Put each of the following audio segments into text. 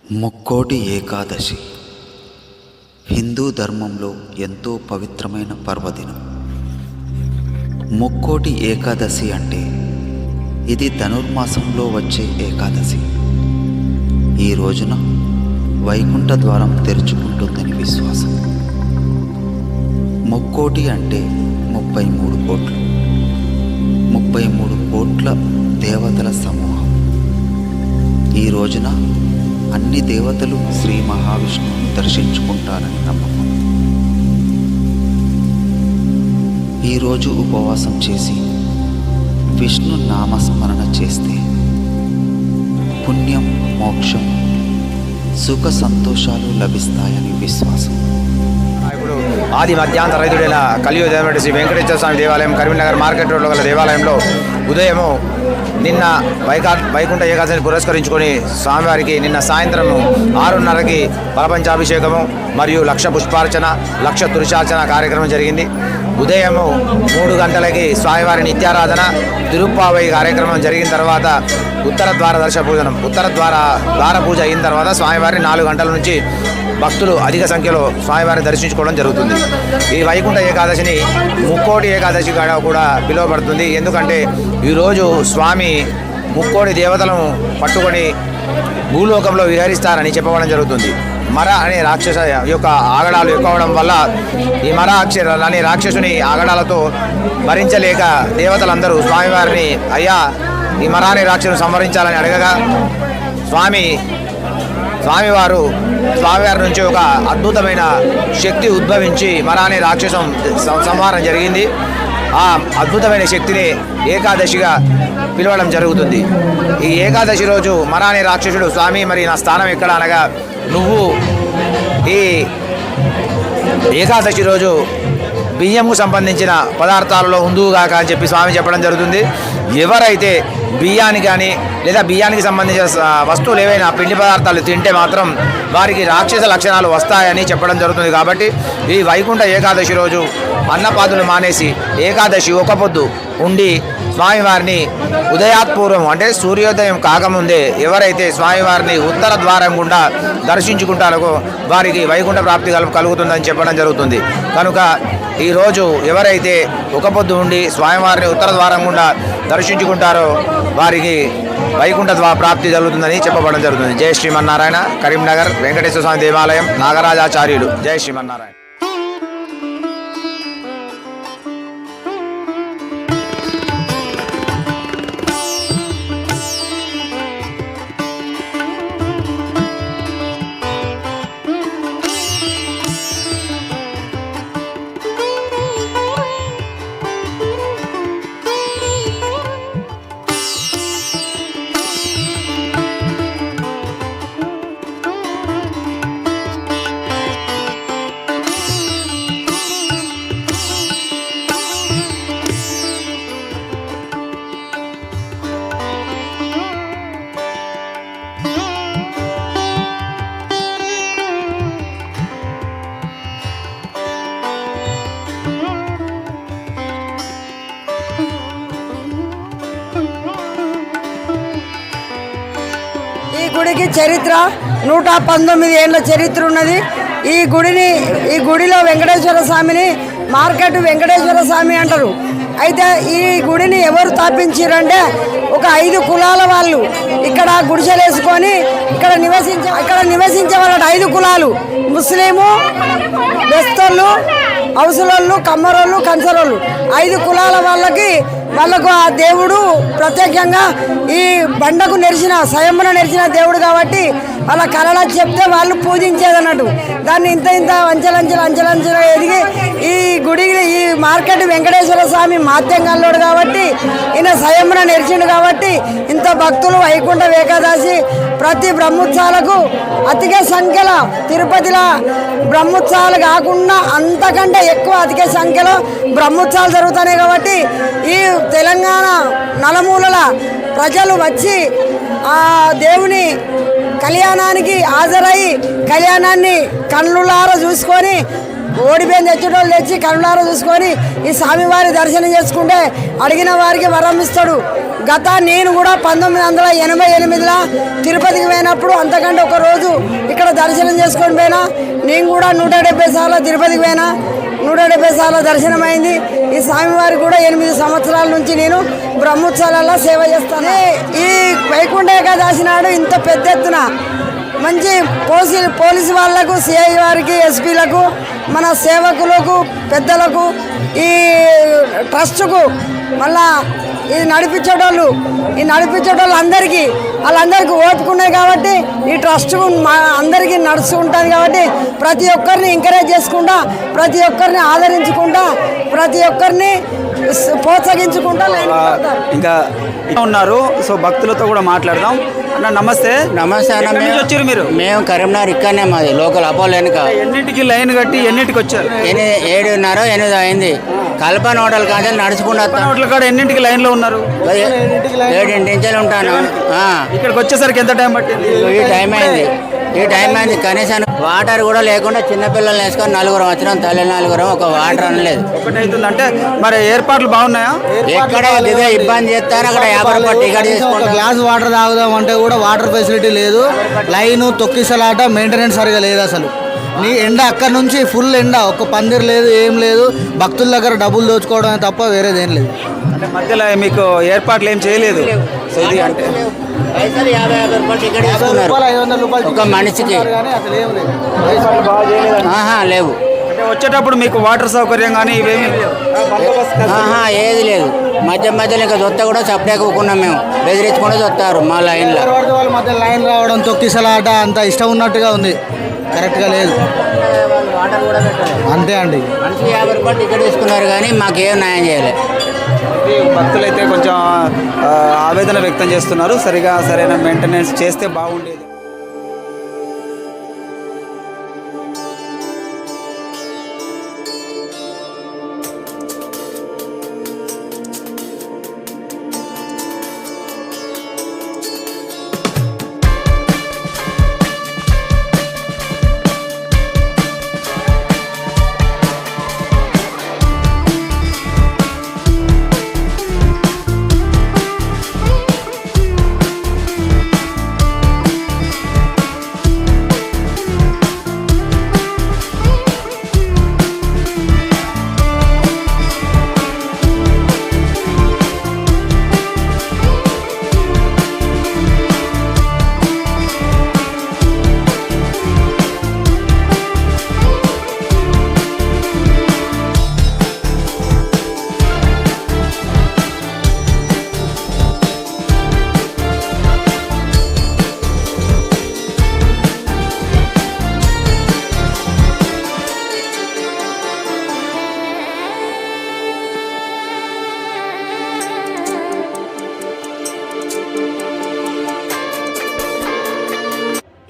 ముక్కోటి ఏకాదశి హిందూ ధర్మంలో ఎంతో పవిత్రమైన పర్వదినం. ముక్కోటి ఏకాదశి అంటే ఇది ధనుర్మాసంలో వచ్చే ఏకాదశి. ఈ రోజున వైకుంఠ ద్వారం తెరుచుకుంటుందని విశ్వాసం. ముక్కోటి అంటే 33 కోట్లు, 33 కోట్ల దేవతల సమూహం. ఈ రోజున అన్ని దేవతలు శ్రీ మహావిష్ణువును దర్శించుకుంటారని నమ్మకం. ఈరోజు ఉపవాసం చేసి విష్ణు నామస్మరణ చేస్తే పుణ్యం, మోక్షం, సుఖ సంతోషాలు లభిస్తాయని విశ్వాసం. ఇప్పుడు ఆది మధ్యాంత రైతుడైన కలియుగ శ్రీ వెంకటేశ్వర స్వామి దేవాలయం కరీంనగర్ మార్కెట్ రోడ్లో గల దేవాలయంలో ఉదయము నిన్న వైకుంఠ ఏకాదశిని పురస్కరించుకొని స్వామివారికి నిన్న సాయంత్రం 6:30కి ఫలపంచాభిషేకము మరియు 1,00,000 పుష్పార్చన, 1,00,000 తులసార్చన కార్యక్రమం జరిగింది. ఉదయము 3 గంటలకి స్వామివారి నిత్యారాధన, తిరుప్పావై కార్యక్రమం జరిగిన తర్వాత ఉత్తర ద్వార దర్శన పూజనం, ఉత్తర ద్వార పూజ అయిన తర్వాత స్వామివారిని 4 గంటల నుంచి భక్తులు అధిక సంఖ్యలో స్వామివారిని దర్శించుకోవడం జరుగుతుంది. ఈ వైకుంఠ ఏకాదశిని ముక్కోటి ఏకాదశి కూడా పిలువబడుతుంది. ఎందుకంటే ఈరోజు స్వామి ముక్కోటి దేవతలను పట్టుకొని భూలోకంలో విహరిస్తారని చెప్పడం జరుగుతుంది. మర అనే రాక్షస యొక్క ఆగడాలు ఎక్కువ అవడం వల్ల ఈ మర అనే రాక్షసుని ఆగడాలతో భరించలేక దేవతలందరూ స్వామివారిని అయ్యా ఈ మర అనే రాక్షసుని సంహరించాలని అడగగా స్వామివారి నుంచి ఒక అద్భుతమైన శక్తి ఉద్భవించి మర అనే రాక్షసం సంహారం జరిగింది. ఆ అద్భుతమైన శక్తిని ఏకాదశిగా పిలవడం జరుగుతుంది. ఈ ఏకాదశి రోజు మర అనే రాక్షసుడు స్వామి మరి నా స్థానం ఎక్కడ అనగా నువ్వు ఈ ఏకాదశి రోజు బియ్యంకు సంబంధించిన పదార్థాలలో ఉందువుగాక అని చెప్పి స్వామి చెప్పడం జరుగుతుంది. ఎవరైతే బియ్యాన్ని కానీ లేదా బియ్యానికి సంబంధించిన వస్తువులు ఏవైనా పిండి పదార్థాలు తింటే మాత్రం వారికి రాక్షస లక్షణాలు వస్తాయని చెప్పడం జరుగుతుంది. కాబట్టి ఈ వైకుంఠ ఏకాదశి రోజు అన్నపాదులు మానేసి ఏకాదశి ఒక పొద్దు ఉండి స్వామివారిని ఉదయాత్పూర్వం అంటే సూర్యోదయం కాకముందే ఎవరైతే స్వామివారిని ఉత్తర ద్వారం గుండా దర్శించుకుంటారో వారికి వైకుంఠ ప్రాప్తి కలుగుతుందని చెప్పడం జరుగుతుంది. కనుక ఈరోజు ఎవరైతే ఒక పొద్దు ఉండి స్వామివారిని ఉత్తర ద్వారం గుండా దర్శించుకుంటారో వారికి వైకుంఠ ప్రాప్తి జరుగుతుందని చెప్పబడడం జరుగుతుంది. జై శ్రీమన్నారాయణ. కరీంనగర్ వెంకటేశ్వర స్వామి దేవాలయం నాగరాజాచార్యులు. జై శ్రీమన్నారాయణ. గుడికి చరిత్ర 119 ఏళ్ళ చరిత్ర ఉన్నది. ఈ గుడిలో వెంకటేశ్వర స్వామిని మార్కెట్ వెంకటేశ్వర స్వామి అంటారు. అయితే ఈ గుడిని ఎవరు స్థాపించారంటే ఒక 5 కులాల వాళ్ళు ఇక్కడ గుడిసెలేసుకొని ఇక్కడ నివసించే వాళ్ళ 5 కులాలు: ముస్లిము, బెస్తోళ్ళు, హౌసులోళ్ళు, కమ్మరోళ్ళు, కంచరోళ్ళు. 5 కులాల వాళ్ళకు ఆ దేవుడు ప్రత్యేకంగా ఈ బండకు స్వయంన నెరిచిన దేవుడు కాబట్టి వాళ్ళ కళలు చెప్తే వాళ్ళు పూజించేదన్నట్టు. దాన్ని ఇంత అంచెలంచెలు ఎదిగి ఈ గుడికి ఈ మార్కెట్ వెంకటేశ్వర స్వామి మాత్యంగాల్లోడు కాబట్టి ఈయన స్వయంన నెరిచిండు కాబట్టి ఇంత భక్తులు వైకుంఠ ఏకాదశి ప్రతి బ్రహ్మోత్సవాలకు అధిక సంఖ్యలో తిరుపతిలో బ్రహ్మోత్సవాలు కాకుండా అంతకంటే ఎక్కువ అధిక సంఖ్యలో బ్రహ్మోత్సవాలు జరుగుతున్నాయి. కాబట్టి ఈ తెలంగాణ నలుమూలల ప్రజలు వచ్చి ఆ దేవుని కళ్యాణానికి హాజరై కళ్యాణాన్ని కన్నులారా చూసుకొని ఓడిపోయిన తెచ్చేటోళ్ళు తెచ్చి కరుణార చూసుకొని ఈ స్వామివారి దర్శనం చేసుకుంటే అడిగిన వారికి వరం ఇస్తాడు. నేను కూడా 1988లో తిరుపతికి పోయినప్పుడు అంతకంటే ఒక రోజు ఇక్కడ దర్శనం చేసుకొని పోయినా. నేను కూడా 170 సార్లు తిరుపతికి పోయినా, 170 సార్లు దర్శనం అయింది. ఈ స్వామివారి కూడా 8 సంవత్సరాల నుంచి నేను బ్రహ్మోత్సవాలలో సేవ చేస్తాను. ఈ వైకుంఠ ఏకాదశి నాడు ఇంత పెద్ద ఎత్తున మంచి పోలీసు వాళ్లకు, సిఐ వారికి, ఎస్పీలకు, మన సేవకులకు, పెద్దలకు, ఈ ట్రస్టుకు, మళ్ళా ఇది నడిపించేటోళ్ళు అందరికీ వాళ్ళందరికీ ఓపుకున్నాయి కాబట్టి ఈ ట్రస్టుకు అందరికీ నడుస్తూ ఉంటుంది. కాబట్టి ప్రతి ఒక్కరిని ఎంకరేజ్ చేసుకుంటా, ప్రతి ఒక్కరిని ఆదరించుకుంటా, ప్రతి ఒక్కరిని ప్రోత్సహించుకుంటా ఇంకా ఉన్నారు. సో భక్తులతో కూడా మాట్లాడదాం. అన్న నమస్తే. నమస్తే అన్న. ఎక్కడి నుంచి వచ్చారు మీరు? మేము కరీంనగర్ ఇక్కడనే, మాది లోకల్ అపోలో వెనుక. ఎన్నింటికి లైన్ కట్టి ఎన్నింటికి వచ్చారు? 7:30 8 అయింది. కల్పన హోటల్ కానీ నడుచుకుంటా. హోటల్ కాడ ఎన్నింటికి లైన్లో ఉన్నారు? 7 నుంచి ఉంటాను. ఇక్కడికి వచ్చేసరికి ఎంత టైం పట్టింది? ఈ టైం అయింది. కనీసం వాటర్ కూడా లేకుండా చిన్నపిల్లలు వేసుకొని 4 వచ్చినాం. తల్లి 4 ఒక వాటర్ అనలేదు. ఒకటి అవుతుంది అంటే మరి ఏర్పాట్లు బాగున్నాయా? ఎక్కడ ఇదే ఇబ్బంది చేస్తాను. అక్కడ 50 రూపాయలు టికెట్ తీసుకుంటాం. గ్లాస్ వాటర్ తాగుదాం అంటే కూడా వాటర్ ఫెసిలిటీ లేదు. లైన్ తొక్కిసలాట, మెయింటెనెన్స్ సరిగా లేదు అసలు. నీ ఎండ అక్కడ నుంచి ఫుల్ ఎండ, ఒక్క పందిర్ లేదు, ఏం లేదు. భక్తుల దగ్గర డబ్బులు దోచుకోవడం తప్ప వేరేదేం లేదు. అంటే మధ్యలో మీకు ఏర్పాట్లు ఏం చేయలేదు. సో ఇది అంటే పైసలు 50 రూపాయలు టికెట్ తీసుకున్నారు 500 రూపాయలు ఒక మనిషికి. లేవు. అంటే వచ్చేటప్పుడు మీకు వాటర్ సౌకర్యం కానీ ఇవేమీ లేవు? ఏది లేదు. మధ్యలో ఇంకా దొత్త కూడా సపరేట్ కూకున్నాం మేము. బెదిరించుకుంటూ దొత్తారు మా లైన్లో. వాళ్ళ మధ్య లైన్ రావడం, తొక్కిసలాట అంత ఇష్టం ఉన్నట్టుగా ఉంది. కరెక్ట్గా లేదు. అంతే అండి. మనిషికి 50 రూపాయలు టికెట్ తీసుకున్నారు కానీ మాకేం న్యాయం చేయలేదు. భక్తులైతే కొంచెం ఆవేదన వ్యక్తం చేస్తున్నారు. సరైన మెయింటెనెన్స్ చేస్తే బాగుండేది.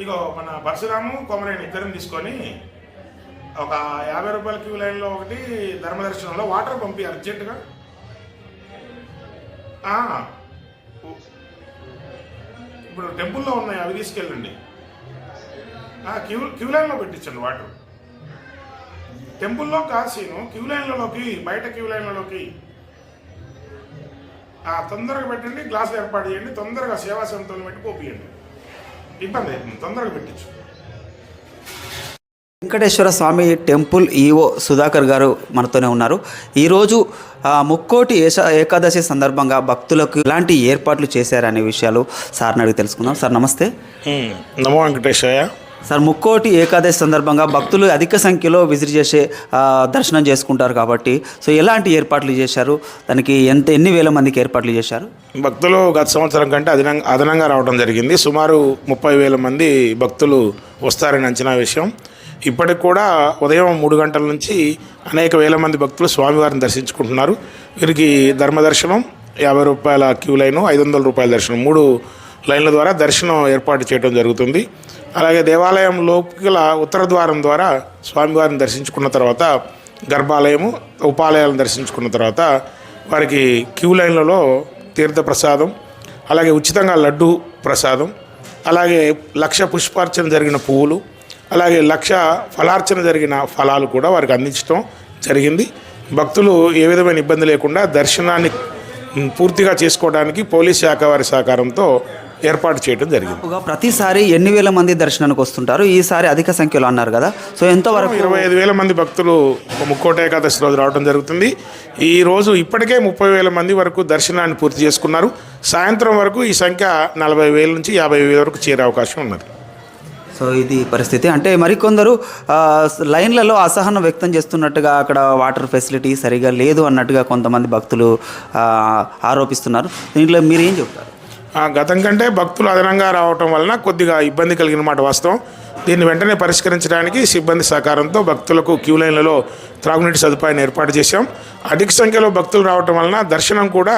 ఇగో మన పరశురాము కొమరేని ఇద్దరిని తీసుకొని ఒక 50 రూపాయల క్యూ లైన్లో ఒకటి ధర్మదర్శనంలో వాటర్ పంపి అర్జెంటుగా. ఇప్పుడు టెంపుల్లో ఉన్నాయి, అవి తీసుకెళ్ళండి. క్యూ లైన్లో పెట్టించండి వాటర్. టెంపుల్లో కాసీను క్యూ లైన్లలోకి, బయట క్యూ లైన్లలోకి తొందరగా పెట్టండి. గ్లాసులు ఏర్పాటు చేయండి. తొందరగా సేవా సంతులను పెట్టి పోపియండి. ఇబ్బంది అవుతుంది, తొందరగా పెట్టించు. వెంకటేశ్వర స్వామి టెంపుల్ ఈఓ సుధాకర్ గారు మనతోనే ఉన్నారు. ఈరోజు ముక్కోటి ఏకాదశి సందర్భంగా భక్తులకు ఎలాంటి ఏర్పాట్లు చేశారనే విషయాలు సార్ని అడిగి తెలుసుకుందాం. సార్ నమస్తే. నమో వెంకటేశ్వర. సార్, ముక్కోటి ఏకాదశి సందర్భంగా భక్తులు అధిక సంఖ్యలో విజిట్ చేసే దర్శనం చేసుకుంటారు కాబట్టి సో ఎలాంటి ఏర్పాట్లు చేశారు? దానికి ఎన్ని వేల మందికి ఏర్పాట్లు చేశారు? భక్తులు గత సంవత్సరం కంటే అదనంగా రావడం జరిగింది. సుమారు 30,000 మంది భక్తులు వస్తారని అంచనా విషయం. ఇప్పటికి కూడా ఉదయం 3 గంటల నుంచి అనేక వేల మంది భక్తులు స్వామివారిని దర్శించుకుంటున్నారు. వీరికి ధర్మదర్శనం 50 రూపాయల క్యూ లైను, 500 రూపాయల దర్శనం, 3 లైన్ల ద్వారా దర్శనం ఏర్పాటు చేయడం జరుగుతుంది. అలాగే దేవాలయం లోపల ఉత్తర ద్వారం ద్వారా స్వామివారిని దర్శించుకున్న తర్వాత గర్భాలయము, ఉపాలయాలను దర్శించుకున్న తర్వాత వారికి క్యూ లైన్లలో తీర్థప్రసాదం, అలాగే ఉచితంగా లడ్డు ప్రసాదం, అలాగే 1,00,000 పుష్పార్చన జరిగిన పువ్వులు, అలాగే 1,00,000 ఫలార్చన జరిగిన ఫలాలు కూడా వారికి అందించడం జరిగింది. భక్తులు ఏ విధమైన ఇబ్బంది లేకుండా దర్శనాన్ని పూర్తిగా చేసుకోవడానికి పోలీస్ శాఖ వారి సహకారంతో ఏర్పాటు చేయడం జరిగింది. ప్రతిసారి ఎన్ని వేల మంది దర్శనానికి వస్తుంటారు? ఈసారి అధిక సంఖ్యలో అన్నారు కదా, సో ఎంతవరకు? 25,000 మంది భక్తులు ముక్కోటి ఏకాదశి రోజు రావడం జరుగుతుంది. ఈ రోజు ఇప్పటికే 30,000 మంది వరకు దర్శనాన్ని పూర్తి చేసుకున్నారు. సాయంత్రం వరకు ఈ సంఖ్య 40,000 నుంచి 50,000 వరకు చేరే అవకాశం ఉన్నది. సో ఇది పరిస్థితి. అంటే మరికొందరు లైన్లలో అసహనం వ్యక్తం చేస్తున్నట్టుగా అక్కడ వాటర్ ఫెసిలిటీ సరిగా లేదు అన్నట్టుగా కొంతమంది భక్తులు ఆరోపిస్తున్నారు. దీంట్లో మీరు ఏం చెప్తారు? గతం కంటే భక్తులు అదనంగా రావటం వలన కొద్దిగా ఇబ్బంది కలిగిన మాట వాస్తవం. దీన్ని వెంటనే పరిష్కరించడానికి సిబ్బంది సహకారంతో భక్తులకు క్యూ లైన్లలో త్రాగునీటి సదుపాయాన్ని ఏర్పాటు చేశాం. అధిక సంఖ్యలో భక్తులు రావటం వలన దర్శనం కూడా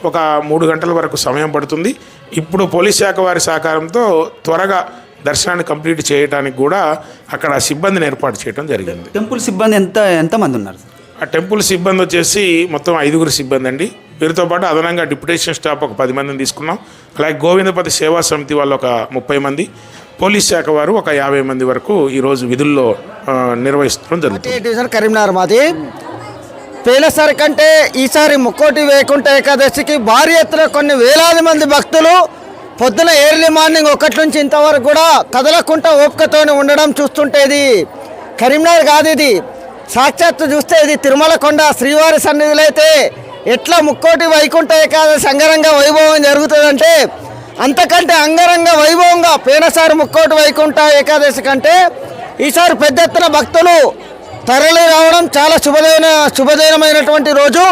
ఒక 3 గంటల వరకు సమయం పడుతుంది. ఇప్పుడు పోలీస్ శాఖ వారి సహకారంతో త్వరగా దర్శనాన్ని కంప్లీట్ చేయడానికి కూడా అక్కడ సిబ్బందిని ఏర్పాటు చేయడం జరిగింది. టెంపుల్ సిబ్బంది ఎంతమంది ఉన్నారు? ఆ టెంపుల్ సిబ్బంది వచ్చేసి మొత్తం 5 సిబ్బంది అండి. వీరితో పాటు అదనంగా డిప్యుటేషన్ స్టాఫ్ ఒక 10 మందిని తీసుకున్నాం. అలాగే గోవిందపతి సేవా సమితి వాళ్ళు ఒక 30 మంది, పోలీస్ శాఖ వారు ఒక 50 మంది వరకు ఈరోజు విధుల్లో నిర్వహించడం జరుగుతుంది. కరీంనగర్ మాది. పోయినసారి కంటే ఈసారి ముక్కోటి వైకుంఠ ఏకాదశికి భారీ ఎత్తున కొన్ని వేలాది మంది భక్తులు పొద్దున ఎర్లీ మార్నింగ్ 1 నుంచి ఇంతవరకు కూడా కదలకుండా ఓపికతోనే ఉండడం చూస్తుంటే ఇది కరీంనగర్ కాదు, ఇది సాక్షాత్తు చూస్తే ఇది తిరుమల కొండ శ్రీవారి సన్నిధిలో అయితే ఎట్లా ముక్కోటి వైకుంఠ ఏకాదశి అంగరంగ వైభవం జరుగుతుందంటే అంతకంటే అంగరంగ వైభవంగా పోయినసారి ముక్కోటి వైకుంఠ ఏకాదశి కంటే ఈసారి పెద్ద ఎత్తున భక్తులు తరలి రావడం చాలా శుభదినమైనటువంటి రోజు.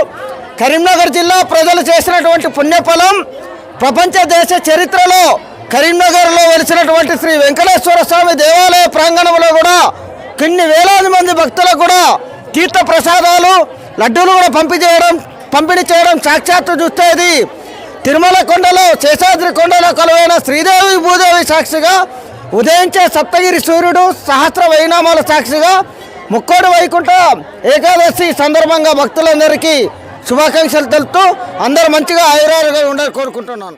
కరీంనగర్ జిల్లా ప్రజలు చేసినటువంటి పుణ్యఫలం ప్రపంచ దేశ చరిత్రలో కరీంనగర్లో వెలిసినటువంటి శ్రీ వెంకటేశ్వర స్వామి దేవాలయ ప్రాంగణంలో కూడా కొన్ని వేలాది మంది భక్తులకు కూడా తీర్థ ప్రసాదాలు లడ్డూలు కూడా పంపిణీ చేయడం సాక్షాత్తు చూస్తే ఇది తిరుమల కొండలో శేషాద్రి కొండలో కొలువైన శ్రీదేవి భూదేవి సాక్షిగా ఉదయించే సప్తగిరి సూర్యుడు సహస్ర వైనామాల సాక్షిగా ముక్కోటి వైకుంఠ ఏకాదశి సందర్భంగా భక్తులందరికీ శుభాకాంక్షలు తెలుపుతూ అందరూ మంచిగా ఆయురాలుగా ఉండాలని కోరుకుంటున్నాను.